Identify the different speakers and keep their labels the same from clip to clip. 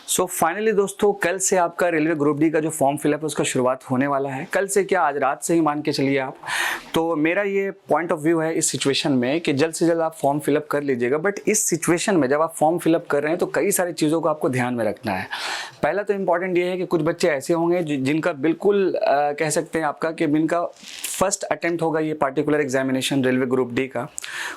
Speaker 1: So finally दोस्तों, कल से आपका रेलवे ग्रुप डी का जो फॉर्म फिलअप है उसका शुरुआत होने वाला है। कल से क्या, आज रात से ही मान के चलिए आप। तो मेरा ये पॉइंट ऑफ व्यू है इस सिचुएशन में कि जल्द से जल्द आप फॉर्म फिलअप कर लीजिएगा। बट इस सिचुएशन में जब आप फॉर्म फिलअप कर रहे हैं तो कई सारी चीज़ों को आपको ध्यान में रखना है। पहला तो इम्पॉर्टेंट ये है कि कुछ बच्चे ऐसे होंगे जिनका बिल्कुल कह सकते हैं आपका कि जिनका फर्स्ट अटेम्प्ट होगा ये particular examination railway group D का।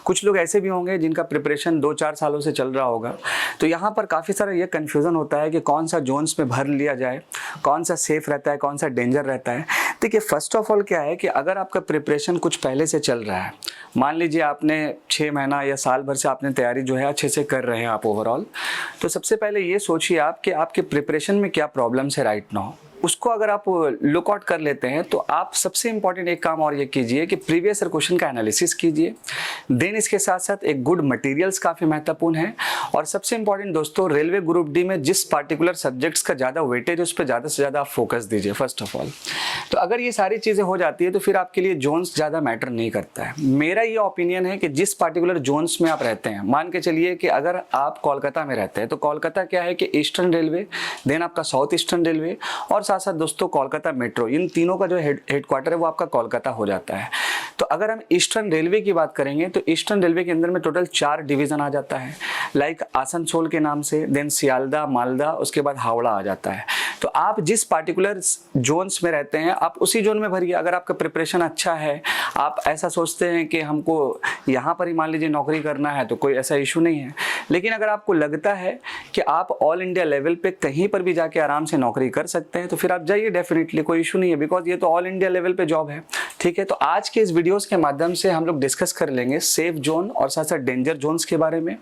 Speaker 1: कुछ लोग ऐसे भी होंगे जिनका प्रिपरेशन 2-4 सालों से चल रहा होगा। तो यहाँ पर काफ़ी सारा ये कन्फ्यूज़न होता है कि कौन सा जोन्स में भर लिया जाए, कौन सा सेफ रहता है, कौन सा डेंजर रहता है। देखिए, फर्स्ट ऑफ ऑल क्या है कि अगर आपका प्रिपरेशन कुछ पहले से चल रहा है, मान लीजिए आपने 6 महीना या साल भर से आपने तैयारी जो है अच्छे से कर रहे हैं आप ओवरऑल, तो सबसे पहले ये सोचिए आप कि आपके प्रिपरेशन में क्या प्रॉब्लम्स है राइट नाउ। उसको अगर आप लुक आउट कर लेते हैं तो आप सबसे इंपॉर्टेंट एक काम और ये कीजिए कि प्रीवियस ईयर क्वेश्चन का एनालिसिस कीजिए। देन इसके साथ साथ एक गुड मटेरियल्स काफ़ी महत्वपूर्ण है। और सबसे इंपॉर्टेंट दोस्तों, रेलवे ग्रुप डी में जिस पार्टिकुलर सब्जेक्ट्स का ज़्यादा वेटेज उस पर ज़्यादा से ज़्यादा आप फोकस दीजिए फर्स्ट ऑफ ऑल। तो अगर ये सारी चीज़ें हो जाती है तो फिर आपके लिए जोन्स ज़्यादा मैटर नहीं करता है। मेरा ये ओपिनियन है कि जिस पार्टिकुलर जोन्स में आप रहते हैं, मान के चलिए कि अगर आप कोलकाता में रहते हैं तो कोलकाता क्या है कि ईस्टर्न रेलवे, देन आपका साउथ ईस्टर्न रेलवे और साथ साथ दोस्तों कोलकाता मेट्रो, इन तीनों का जो हेडक्वार्टर है वो आपका कोलकाता हो जाता है। तो अगर हम ईस्टर्न रेलवे की बात करेंगे तो ईस्टर्न रेलवे के अंदर में टोटल 4 डिवीज़न आ जाता है, लाइक आसनसोल के नाम से, देन सियालदा, मालदा, उसके बाद हावड़ा आ जाता है। तो आप जिस पार्टिकुलर जोन्स में रहते हैं आप उसी जोन में भरिए। अगर आपका प्रिपरेशन अच्छा है, आप ऐसा सोचते हैं कि हमको यहाँ पर ही मान लीजिए नौकरी करना है, तो कोई ऐसा इशू नहीं है। लेकिन अगर आपको लगता है कि आप ऑल इंडिया लेवल पे कहीं पर भी जाके आराम से नौकरी कर सकते हैं तो फिर आप जाइए, डेफिनेटली कोई इशू नहीं है, बिकॉज ये तो ऑल इंडिया लेवल पे जॉब है। ठीक है, तो आज के इस वीडियोस के माध्यम से हम लोग डिस्कस कर लेंगे सेफ जोन और साथ साथ डेंजर जोन्स के बारे में।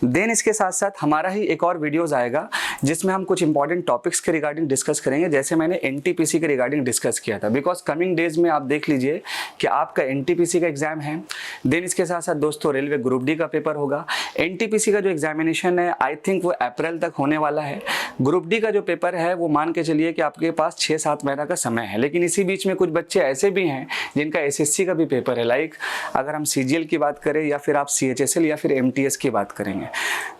Speaker 1: देन इसके साथ साथ हमारा ही एक और वीडियोस आएगा जिसमें हम कुछ इंपॉर्टेंट टॉपिक्स के रिगार्डिंग डिस्कस करेंगे, जैसे मैंने एनटीपीसी के रिगार्डिंग डिस्कस किया था। बिकॉज कमिंग डेज में आप देख लीजिए कि आपका एनटीपीसी का एग्जाम है। देन इसके साथ साथ दोस्तों रेलवे ग्रुप डी का पेपर होगा। एनटीपीसी का जो एग्जामिनेशन है आई थिंक वो अप्रैल तक होने वाला है। ग्रुप डी का जो पेपर है वो मान के चलिए कि आपके पास 6-7 महीना का समय है। लेकिन इसी बीच में कुछ बच्चे ऐसे भी हैं जिनका एसएससी का भी पेपर है, लाइक अगर हम सीजीएल की बात करें या फिर आप सीएचएसएल या फिर एमटीएस की बात करेंगे।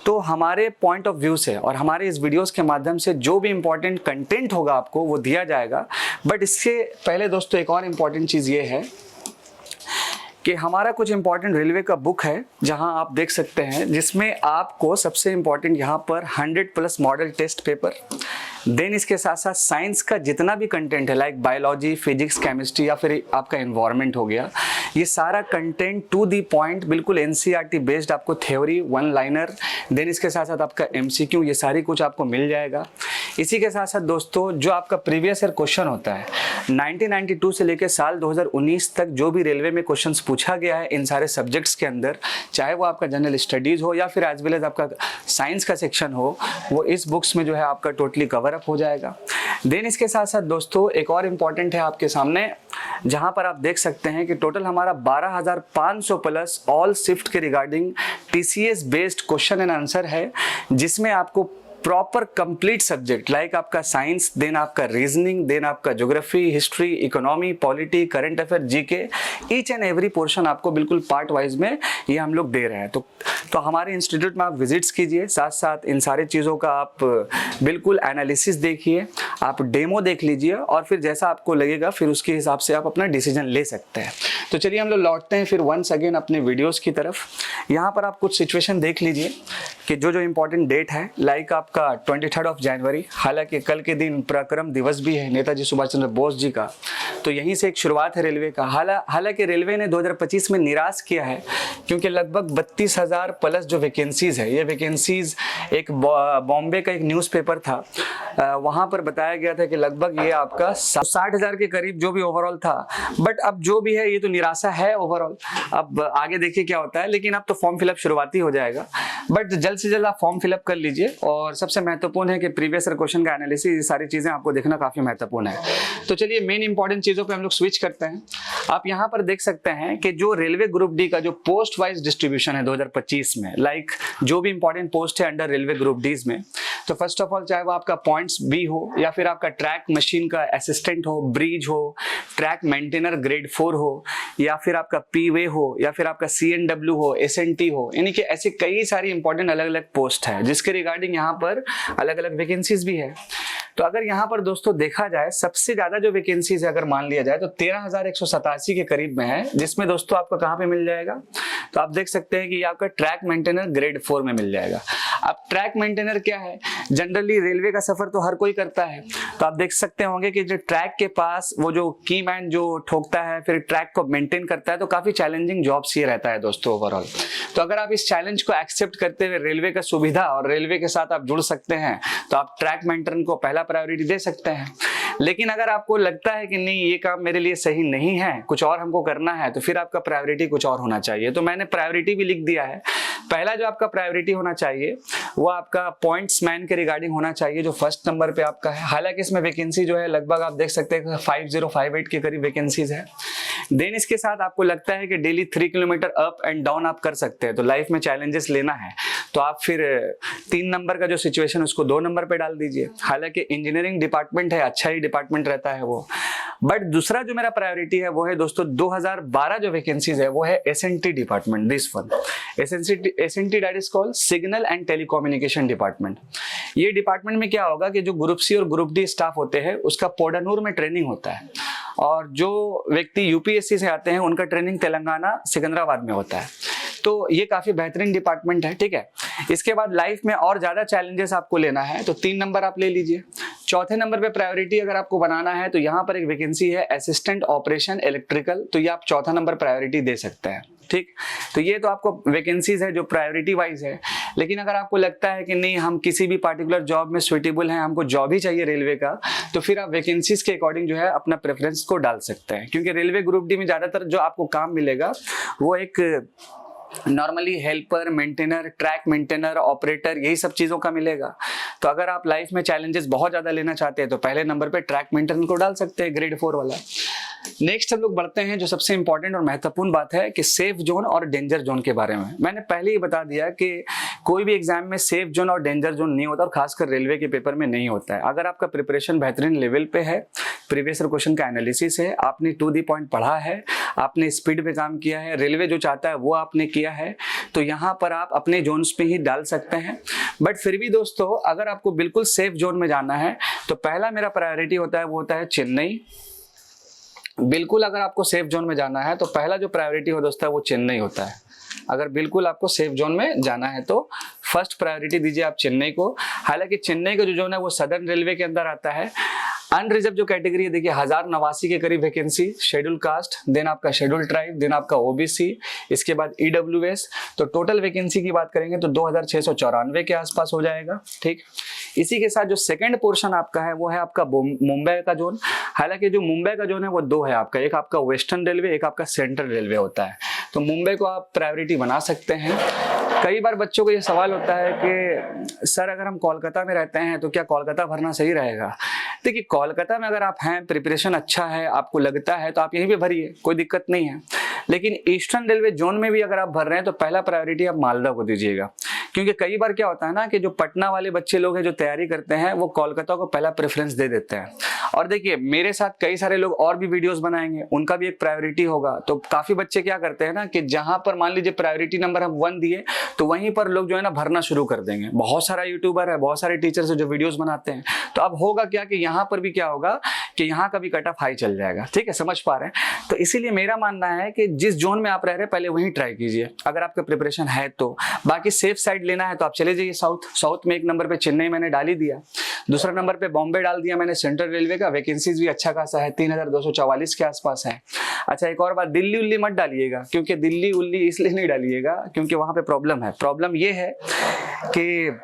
Speaker 1: तो हमारे पॉइंट ऑफ व्यू से और हमारे इस वीडियोस के माध्यम से जो भी इंपॉर्टेंट कंटेंट होगा आपको वो दिया जाएगा। बट इससे पहले दोस्तों एक और इम्पॉर्टेंट चीज़ ये है कि हमारा कुछ इंपॉर्टेंट रेलवे का बुक है जहां आप देख सकते हैं, जिसमें आपको सबसे इंपॉर्टेंट यहां पर 100+ मॉडल टेस्ट पेपर, देन इसके साथ साथ साइंस का जितना भी कंटेंट है लाइक बायोलॉजी, फिजिक्स, केमिस्ट्री या फिर आपका एनवायरनमेंट हो गया, ये सारा कंटेंट टू दी पॉइंट बिल्कुल एनसीईआरटी बेस्ड, आपको थ्योरी, 1 लाइनर, देन इसके साथ साथ आपका एमसीक्यू, ये सारी कुछ आपको मिल जाएगा। इसी के साथ साथ दोस्तों जो आपका प्रीवियस ईयर क्वेश्चन होता है 1992 से लेकर साल 2019 तक जो भी रेलवे में क्वेश्चंस पूछा गया है इन सारे सब्जेक्ट्स के अंदर, चाहे वो आपका जनरल स्टडीज हो या फिर एज वेल एज आपका साइंस का सेक्शन हो, वो इस बुक्स में जो है आपका टोटली कवर अप हो जाएगा। देन इसके साथ साथ दोस्तों एक और इम्पॉर्टेंट है आपके सामने, जहां पर आप देख सकते हैं कि टोटल हमारा 12,500+ ऑल शिफ्ट के regarding TCS based question and answer है, जिसमें आपको प्रॉपर कंप्लीट सब्जेक्ट लाइक आपका साइंस, देन आपका रीजनिंग, देन आपका geography, history, economy, polity, current affair, GK, each and every portion आपको बिल्कुल पार्ट वाइज में ये हम लोग दे रहे हैं। तो हमारे इंस्टीट्यूट में आप विजिट्स कीजिए, साथ साथ इन सारी चीज़ों का आप बिल्कुल एनालिसिस देखिए, आप डेमो देख लीजिए और फिर जैसा आपको लगेगा फिर उसके हिसाब से आप अपना डिसीजन ले सकते हैं। तो चलिए हम लोग लौटते हैं फिर वंस अगेन अपने वीडियोज़ की तरफ। यहाँ पर आप कुछ सिचुएशन देख लीजिए कि जो इंपॉर्टेंट डेट है, लाइक आपका 23 जनवरी, हालांकि कल के दिन पराक्रम दिवस भी है नेताजी सुभाष चंद्र बोस जी का, तो यहीं से एक शुरुआत है रेलवे का। हालांकि रेलवे ने 2025 में निराश किया है क्योंकि लगभग 32,000+ जो वैकेंसीज है, ये वैकेंसीज एक बॉम्बे का एक न्यूज़पेपर था, वहाँ पर बताया गया था कि लगभग ये आपका 60,000 के करीब जो भी ओवरऑल था। बट अब जो भी है ये तो निराशा है ओवरऑल, अब आगे देखिए क्या होता है। लेकिन अब तो फॉर्म फिलअप शुरुआती हो जाएगा, बट जल्द से जल्द आप फॉर्म फिलअप कर लीजिए। और सबसे महत्वपूर्ण है कि प्रीवियस ईयर क्वेश्चन का एनालिसिस, ये सारी चीजें आपको देखना काफी महत्वपूर्ण है। तो चलिए मेन इंपॉर्टेंट चीजों पे हम लोग स्विच करते हैं। आप यहाँ पर देख सकते हैं कि जो रेलवे ग्रुप डी का जो पोस्ट वाइज डिस्ट्रीब्यूशन है 2025 में, लाइक जो भी इंपॉर्टेंट पोस्ट है अंडर रेलवे ग्रुप डीज में, तो फर्स्ट ऑफ ऑल चाहे वो आपका पॉइंट्स बी हो या फिर आपका ट्रैक मशीन का असिस्टेंट हो, ब्रिज हो, ट्रैक मेंटेनर ग्रेड 4 हो, या फिर आपका पी वे हो, या फिर आपका CNW हो, SNT हो, यानी कि ऐसे कई सारी इंपॉर्टेंट अलग अलग पोस्ट है जिसके रिगार्डिंग यहाँ पर अलग अलग वैकेंसीज भी है। तो अगर यहाँ पर दोस्तों देखा जाए सबसे ज्यादा जो वैकेंसीज है अगर मान लिया जाए तो 13,187 के करीब में है, जिसमें दोस्तों आपको कहाँ पे मिल जाएगा, तो आप देख सकते हैं कि ये आपका ट्रैक मेंटेनर ग्रेड 4 में मिल जाएगा। अब ट्रैक मेंटेनर क्या है, जनरली रेलवे का सफर तो हर कोई करता है, तो आप देख सकते होंगे कि जो ट्रैक के पास वो जो की मैन जो ठोकता है फिर ट्रैक को मेंटेन करता है, तो काफी चैलेंजिंग जॉब्स ये रहता है दोस्तों ओवरऑल। तो अगर आप इस चैलेंज को एक्सेप्ट करते हुए रेलवे का सुविधा और रेलवे के साथ आप जुड़ सकते हैं तो आप ट्रैक मेंटेनर को पहला प्रायोरिटी दे सकते हैं। लेकिन अगर आपको लगता है कि नहीं ये काम मेरे लिए सही नहीं है, कुछ और हमको करना है, तो फिर आपका प्रायोरिटी कुछ और होना चाहिए। तो मैंने प्रायोरिटी भी लिख दिया है। पहला जो आपका प्रायोरिटी होना चाहिए वो आपका पॉइंट्स मैन के रिगार्डिंग होना चाहिए, जो फर्स्ट नंबर पे आपका है। हालांकि इसमें वैकेंसी जो है लगभग आप देख सकते हैं 5058 के करीब वैकेंसीज है। देन इसके साथ आपको लगता है कि daily 3 kilometre up and down आप कर सकते हैं, तो लाइफ में चैलेंजेस लेना है, तो आप फिर 3 नंबर का जो सिचुएशन उसको 2 नंबर पे डाल दीजिए। हालांकि इंजीनियरिंग डिपार्टमेंट है, अच्छा ही डिपार्टमेंट रहता है वो। बट दूसरा जो मेरा प्रायोरिटी है वो है दोस्तों 2012 जो वैकेंसीज है वो है SNT department, this one SNT that is called signal and telecommunication department. ये डिपार्टमेंट में क्या होगा कि जो ग्रुप सी और ग्रुप डी स्टाफ होते हैं उसका पोडानूर में ट्रेनिंग होता है, और जो व्यक्ति UPSC से आते हैं उनका ट्रेनिंग तेलंगाना सिकंदराबाद में होता है। तो ये काफी बेहतरीन डिपार्टमेंट है, ठीक है। इसके बाद लाइफ में और ज्यादा चैलेंजेस आपको लेना है तो 3 नंबर आप ले लीजिए। चौथे नंबर पे प्रायोरिटी अगर आपको बनाना है तो यहाँ पर एक वैकेंसी है असिस्टेंट ऑपरेशन इलेक्ट्रिकल, तो ये आप चौथा नंबर प्रायोरिटी दे सकते हैं, ठीक। तो ये तो आपको वैकेंसीज है जो प्रायोरिटी वाइज है। लेकिन अगर आपको लगता है कि नहीं हम किसी भी पार्टिकुलर जॉब में सुइटेबल हैं, हमको जॉब ही चाहिए रेलवे का, तो फिर आप वैकेंसीज के अकॉर्डिंग जो है अपना प्रेफरेंस को डाल सकते हैं। क्योंकि रेलवे ग्रुप डी में ज्यादातर जो आपको काम मिलेगा वो एक normally helper, maintainer, track maintainer, operator, यही सब चीजों का मिलेगा। तो अगर आप लाइफ में चैलेंजेस बहुत ज्यादा लेना चाहते हैं तो पहले नंबर पे ट्रैक मेंटेनर को डाल सकते हैं, ग्रेड 4 वाला। नेक्स्ट हम लोग बढ़ते हैं जो सबसे इंपॉर्टेंट और महत्वपूर्ण बात है कि सेफ जोन और डेंजर जोन के बारे में। मैंने पहले ही बता दिया कि कोई भी एग्जाम में सेफ जोन और डेंजर जोन नहीं होता, और खासकर रेलवे के पेपर में नहीं होता है। अगर आपका प्रिपरेशन बेहतरीन लेवल पे है, प्रीवियस ईयर क्वेश्चन का एनालिसिस है, आपने टू दी पॉइंट पढ़ा है, आपने स्पीड पे काम किया है, रेलवे जो चाहता है वो आपने किया है, तो यहाँ पर आप अपने जोन्स पे ही डाल सकते हैं। बट फिर भी दोस्तों अगर आपको बिल्कुल सेफ जोन में जाना है तो पहला मेरा प्रायोरिटी होता है वो होता है चेन्नई। बिल्कुल अगर आपको सेफ जोन में जाना है तो पहला जो प्रायोरिटी हो दोस्तों वो चेन्नई होता है। अगर बिल्कुल आपको सेफ जोन में जाना है तो फर्स्ट प्रायोरिटी दीजिए आप चेन्नई को। हालांकि चेन्नई का जो जोन है वो सदर्न रेलवे के अंदर आता है। अनरिजर्व जो कैटेगरी है देखिए 1089 के करीब वैकेंसी, शेड्यूल कास्ट, देन आपका शेड्यूल ट्राइब, देन आपका OBC, इसके बाद EWS। तो टोटल वैकेंसी की बात करेंगे तो 2694 के आसपास हो जाएगा, ठीक। इसी के साथ जो सेकंड पोर्शन आपका है वो है आपका मुंबई का जोन। हालांकि जो मुंबई का जोन है वो 2 है आपका, एक आपका वेस्टर्न रेलवे, एक आपका सेंट्रल रेलवे होता है। तो मुंबई को आप प्रायोरिटी बना सकते हैं। कई बार बच्चों को ये सवाल होता है कि सर अगर हम कोलकाता में रहते हैं तो क्या कोलकाता भरना सही रहेगा। देखिए कोलकाता में अगर आप हैं, प्रिपरेशन अच्छा है, आपको लगता है तो आप यहीं पे भरिए, कोई दिक्कत नहीं है। लेकिन ईस्टर्न रेलवे जोन में भी अगर आप भर रहे हैं तो पहला प्रायोरिटी आप मालदा को दीजिएगा। क्योंकि कई बार क्या होता है ना कि जो पटना वाले बच्चे लोग हैं जो तैयारी करते हैं वो कोलकाता को पहला प्रेफरेंस दे देते हैं। और देखिए मेरे साथ कई सारे लोग और भी वीडियोस बनाएंगे, उनका भी एक प्रायोरिटी होगा। तो काफी बच्चे क्या करते हैं ना कि जहां पर मान लीजिए प्रायोरिटी नंबर हम 1 दिए तो वहीं पर लोग जो है ना भरना शुरू कर देंगे। बहुत सारा यूट्यूबर है, बहुत सारे टीचर्स है जो वीडियोस बनाते हैं। तो अब होगा क्या कि यहाँ पर भी क्या होगा कि यहाँ का भी कट ऑफ हाई चल जाएगा, ठीक है, समझ पा रहे हैं। तो इसीलिए मेरा मानना है कि जिस जोन में आप रह रहे हैं पहले वहीं ट्राई कीजिए अगर आपका प्रिपरेशन है तो। बाकी सेफ साइड लेना है तो आप चले जाइए साउथ में। एक नंबर पे चेन्नई मैंने डाल ही दिया, दूसरा नंबर पे बॉम्बे डाल दिया मैंने सेंट्रल रेलवे का, वैकेंसीज भी अच्छा खासा है, 3244 के आसपास है। अच्छा एक और बात, दिल्ली उल्ली मत डालिएगा, क्योंकि दिल्ली उल्ली इसलिए नहीं डालिएगा क्योंकि वहां पे प्रॉब्लम है। प्रॉब्लम ये है कि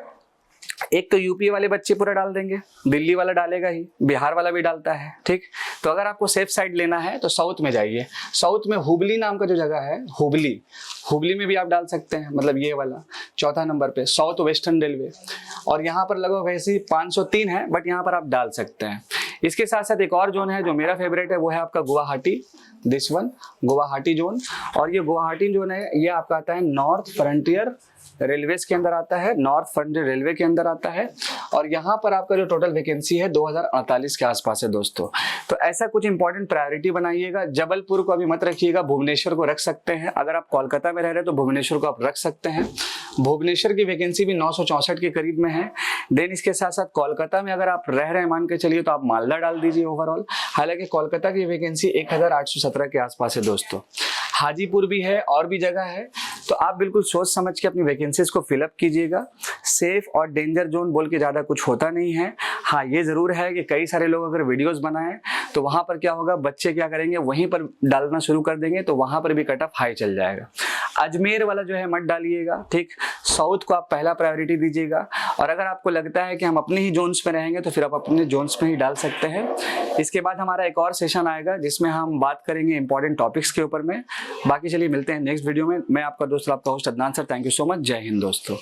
Speaker 1: एक तो यूपी वाले बच्चे पूरा डाल देंगे, दिल्ली वाला डालेगा ही, बिहार वाला भी डालता है, ठीक। तो अगर आपको सेफ साइड लेना है तो साउथ में जाइए। साउथ में हुबली नाम का जो जगह है, हुबली में भी आप डाल सकते हैं, मतलब ये वाला चौथा नंबर पे साउथ वेस्टर्न रेलवे। और यहाँ पर लगभग वैसे ही 503 है, बट यहाँ पर आप डाल सकते हैं। इसके साथ साथ एक और जोन है जो मेरा फेवरेट है, वो है आपका Guwahati, this one Guwahati zone. और ये गुवाहाटी जोन है ये आपका आता है नॉर्थ फ्रंटियर रेलवेज के अंदर आता है, नॉर्थ फ्रंटियर रेलवे के अंदर आता है, और यहाँ पर आपका जो टोटल वैकेंसी है 2048 के आसपास है दोस्तों। तो ऐसा कुछ इंपॉर्टेंट प्रायोरिटी बनाइएगा। जबलपुर को अभी मत रखिएगा, भुवनेश्वर को रख सकते हैं। अगर आप कोलकाता में रह रहे हैं तो भुवनेश्वर को आप रख सकते हैं। भुवनेश्वर की वैकेंसी भी 964 के करीब में है। देन इसके साथ साथ कोलकाता में अगर आप रह रहे हैं मान के चलिए तो आप मालदा डाल दीजिए ओवरऑल। हालांकि कोलकाता की वैकेंसी 1817 के आसपास है दोस्तों। हाजीपुर भी है और भी जगह है, तो आप बिल्कुल सोच समझ के अपनी वैकेंसीज को फिलअप कीजिएगा। सेफ और डेंजर जोन बोल के ज़्यादा कुछ होता नहीं है। हाँ, ये ज़रूर है कि कई सारे लोग अगर वीडियोस बनाएं तो वहाँ पर क्या होगा, बच्चे क्या करेंगे, वहीं पर डालना शुरू कर देंगे, तो वहाँ पर भी कट ऑफ हाई चल जाएगा। अजमेर वाला जो है मत डालिएगा, ठीक। साउथ को आप पहला प्रायोरिटी दीजिएगा, और अगर आपको लगता है कि हम अपने ही जोन्स में रहेंगे तो फिर आप अपने जोन्स में ही डाल सकते हैं। इसके बाद हमारा एक और सेशन आएगा जिसमें हम बात करेंगे इंपॉर्टेंट टॉपिक्स के ऊपर में। बाकी चलिए मिलते हैं नेक्स्ट वीडियो में। मैं आपका दोस्त, आपका host Adnan sir. Thank you so much. जय हिंद दोस्तों।